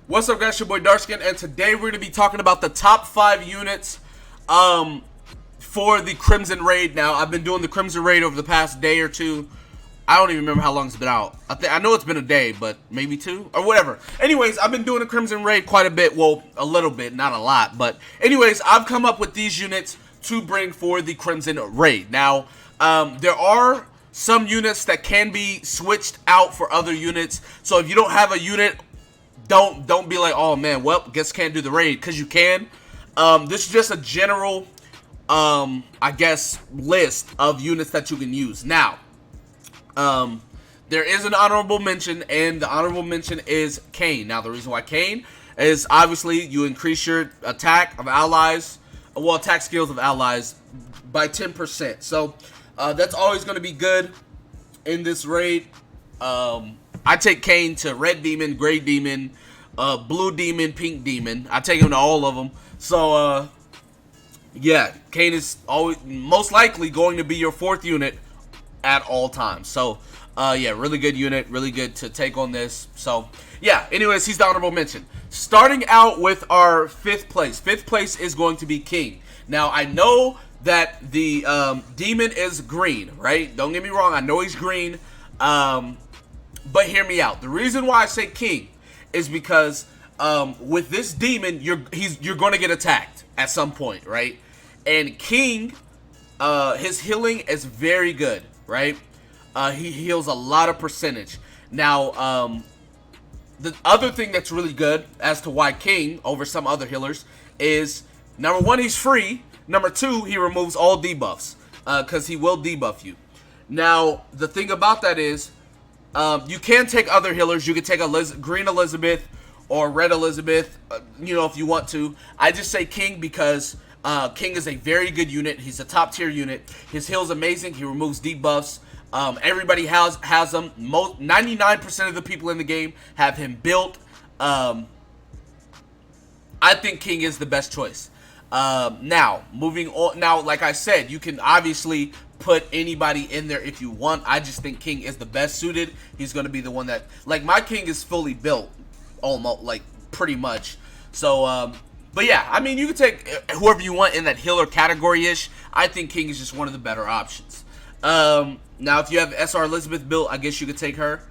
What's up, guys? Your boy DarkSkin, and today we're going to be talking about the top 5 units for the Crimson Raid. Now, I've been doing the Crimson Raid over the past day or two. I don't even remember how long it's been out. I know it's been a day, but maybe 2 or whatever. Anyways, I've been doing the Crimson Raid quite a bit. Well, a little bit, not a lot. But anyways, I've come up with these units to bring for the Crimson Raid. Now, there are some units that can be switched out for other units. So if you don't have a unit, don't be like, oh man, well, guess can't do the raid, because you can. This is just a general, I guess, list of units that you can use. Now, there is an honorable mention, and the honorable mention is Kane. Now, the reason why Kane is obviously you increase your attack of allies, well, attack skills of allies by 10%. So that's always going to be good in this raid. I take Kane to Red Demon, Gray Demon, Blue Demon, Pink Demon. I take him to all of them. So, yeah, Kane is always most likely going to be your 4th unit at all times. So, yeah, really good unit, really good to take on this. So, yeah, anyways, he's the honorable mention. Starting out with our 5th place. 5th place is going to be King. Now, I know that the demon is green, right? Don't get me wrong, I know he's green. But hear me out. The reason why I say King is because with this demon, you're going to get attacked at some point, right? And King, his healing is very good, right? He heals a lot of percentage. Now, the other thing that's really good as to why King over some other healers is, number 1, he's free. Number 2, he removes all debuffs, because he will debuff you. Now, the thing about that is, you can take other healers. You can take Green Elizabeth or Red Elizabeth, if you want to. I just say King because King is a very good unit. He's a top tier unit. His heal's amazing. He removes debuffs. Everybody has him. 99% of the people in the game have him built. I think King is the best choice. Now, moving on. Now, like I said, you can obviously put anybody in there if you want. I just think King is the best suited. He's going to be the one that, like, my King is fully built, almost, like, pretty much. So, but yeah, I mean, you can take whoever you want in that healer category-ish. I think King is just one of the better options. Now, if you have SR Elizabeth built, I guess you could take her,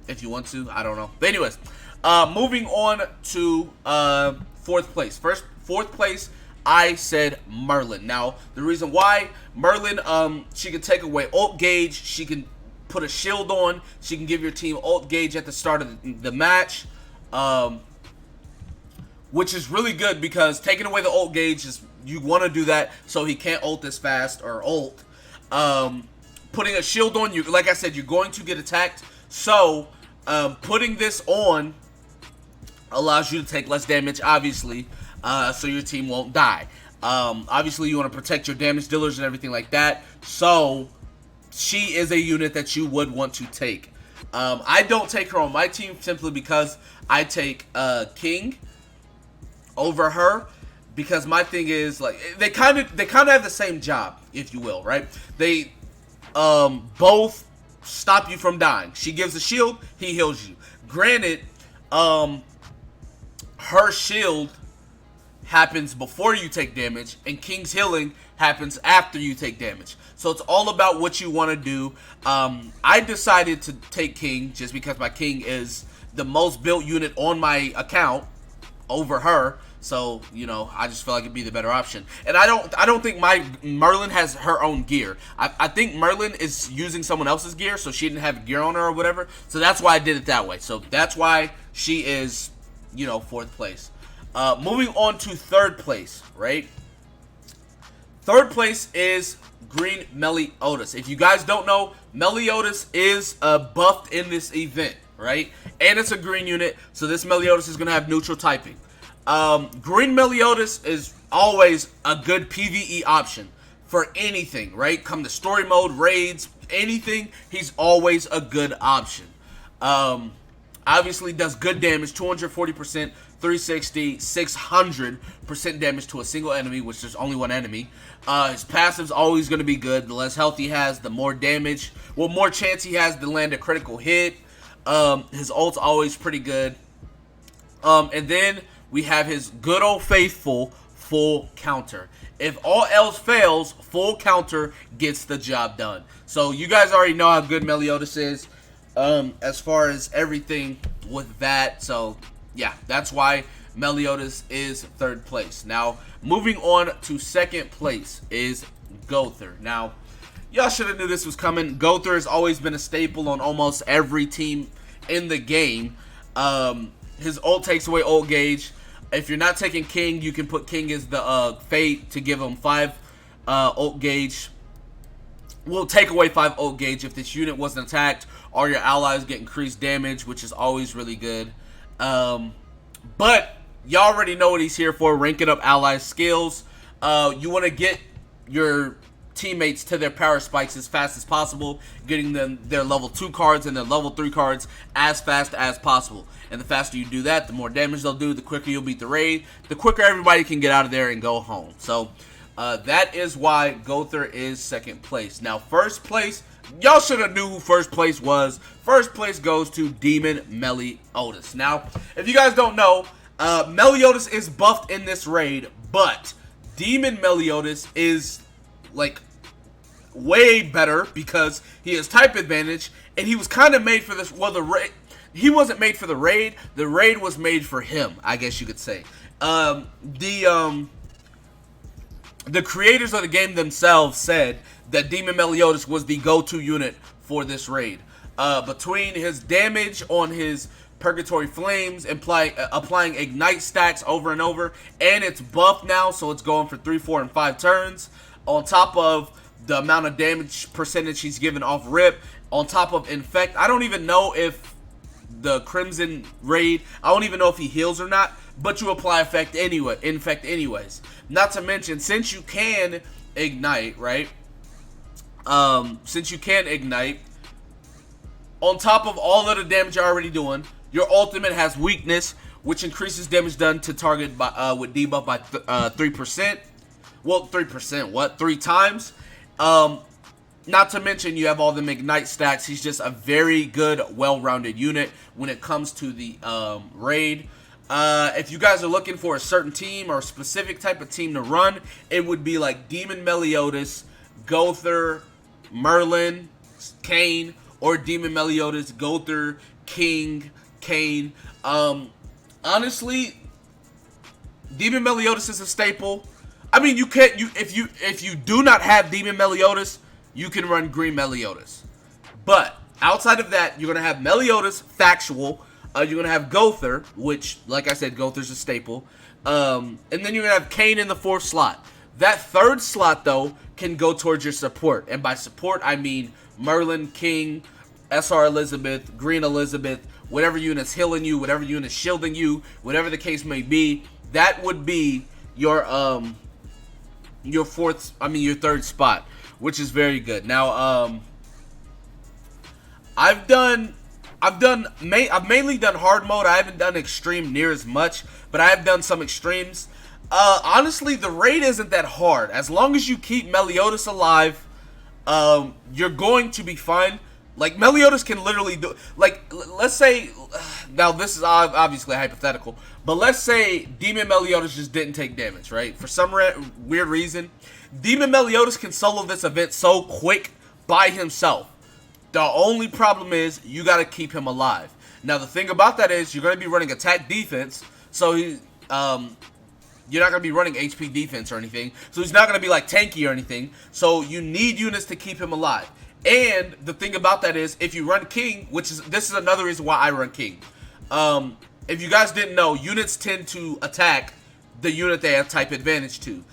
if you want to. I don't know. But anyways, moving on to 4th place. 4th place, I said Merlin. Now, the reason why Merlin, she can take away ult gauge. She can put a shield on. She can give your team ult gauge at the start of the match, which is really good because taking away the ult gauge is, you want to do that so he can't ult as fast or ult. Putting a shield on you, like I said, you're going to get attacked. So, putting this on allows you to take less damage, obviously. So your team won't die. Obviously, you want to protect your damage dealers and everything like that. So, she is a unit that you would want to take. I don't take her on my team simply because I take King over her. Because my thing is, like, they kind of have the same job, if you will, right? They both stop you from dying. She gives a shield, he heals you. Granted, her shield happens before you take damage, and King's healing happens after you take damage. So it's all about what you want to do. I decided to take King just because my King is the most built unit on my account over her. So, I just feel like it'd be the better option. And I don't think my Merlin has her own gear. I think Merlin is using someone else's gear, so she didn't have gear on her or whatever. So that's why I did it that way. So that's why she is, 4th place. Moving on to 3rd place, right? 3rd place is Green Meli Otis. If you guys don't know, Meli Otis is buffed in this event, right? And it's a green unit, so this Meli Otis is going to have neutral typing. Green Meli Otis is always a good PvE option for anything, right? Come to story mode, raids, anything, he's always a good option. Obviously does good damage, 240%, 360, 600% damage to a single enemy, which there's only one enemy. His passive's always going to be good. The less health he has, the more damage. Well, more chance he has to land a critical hit. His ult's always pretty good. And then we have his good old faithful full counter. If all else fails, full counter gets the job done. So you guys already know how good Meli Otis is as far as everything with that. So yeah, that's why Meli Otis is third place. Now, moving on to second place is Goethe. Now, y'all should have knew this was coming. Goethe has always been a staple on almost every team in the game. His ult takes away ult gauge. If you're not taking King, you can put King as the Fate to give him 5 ult gauge. Will take away 5 ult gauge if this unit wasn't attacked, or your allies get increased damage, which is always really good. But y'all already know what he's here for, ranking up allies' skills. You want to get your teammates to their power spikes as fast as possible, getting them their level 2 cards and their level 3 cards as fast as possible. And the faster you do that, the more damage they'll do, the quicker you'll beat the raid, the quicker everybody can get out of there and go home. So that is why Goethe is second place. Now, first place, y'all should have knew who first place was. First place goes to Demon Meli Otis. Now, if you guys don't know, Meli Otis is buffed in this raid, but Demon Meli Otis is like way better because he has type advantage, and he was kind of made for this. Well, he wasn't made for the raid. The raid was made for him, I guess you could say. The creators of the game themselves said that Demon Meli Otis was the go-to unit for this raid. Between his damage on his Purgatory Flames, applying Ignite stacks over and over, and it's buffed now, so it's going for 3, 4, and 5 turns, on top of the amount of damage percentage he's given off rip, on top of Infect. I don't even know if the Crimson raid, I don't even know if he heals or not, but you apply Infect anyways. Not to mention, since you can Ignite, right? Since you can Ignite, on top of all of the damage you're already doing, your ultimate has weakness, which increases damage done to target by, with debuff by 3%. Well, 3%, what? 3 times? Not to mention, you have all the Ignite stacks. He's just a very good, well-rounded unit when it comes to the raid. If you guys are looking for a certain team or a specific type of team to run, it would be like Demon Meli Otis, Goethe, Merlin, Kane, or Demon Meli Otis, Goethe, King, Kane. Honestly, Demon Meli Otis is a staple. I mean, if you do not have Demon Meli Otis, you can run Green Meli Otis. But outside of that, you're gonna have Meli Otis, Factual. You're gonna have Goethe, which, like I said, Goethe's a staple. And then you're gonna have Kane in the 4th slot. That 3rd slot, though, can go towards your support, and by support I mean Merlin, King, SR Elizabeth, Green Elizabeth, whatever unit's healing you, whatever unit's shielding you, whatever the case may be. That would be your 3rd spot, which is very good. Now, I've mainly done hard mode. I haven't done extreme near as much, but I have done some extremes. Honestly, the raid isn't that hard. As long as you keep Meli Otis alive, you're going to be fine. Like, Meli Otis can literally do, like, let's say, now this is obviously hypothetical, but let's say Demon Meli Otis just didn't take damage, right? For some weird reason, Demon Meli Otis can solo this event so quick by himself. The only problem is you got to keep him alive. Now, the thing about that is you're going to be running attack defense, so you're not going to be running HP defense or anything, so he's not going to be like tanky or anything, so you need units to keep him alive. And the thing about that is, if you run King, this is another reason why I run King. If you guys didn't know, units tend to attack the unit they have type advantage to.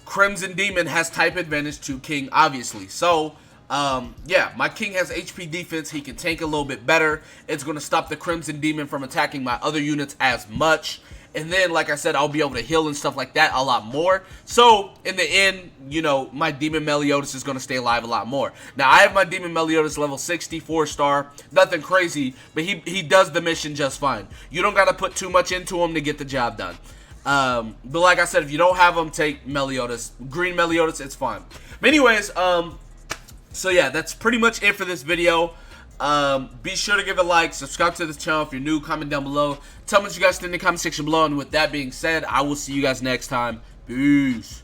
Crimson Demon has type advantage to King, obviously. So, yeah, my King has HP defense. He can tank a little bit better. It's going to stop the Crimson Demon from attacking my other units as much. And then, like I said, I'll be able to heal and stuff like that a lot more. So, in the end, you know, my Demon Meli Otis is going to stay alive a lot more. Now, I have my Demon Meli Otis level 60, 4-star. Nothing crazy, but he does the mission just fine. You don't got to put too much into him to get the job done. But like I said, if you don't have him, take Meli Otis. Green Meli Otis, it's fine. But anyways, so yeah, that's pretty much it for this video. Be sure to give a like, subscribe to this channel if you're new, comment down below. Tell me what you guys think in the comment section below. And with that being said, I will see you guys next time. Peace.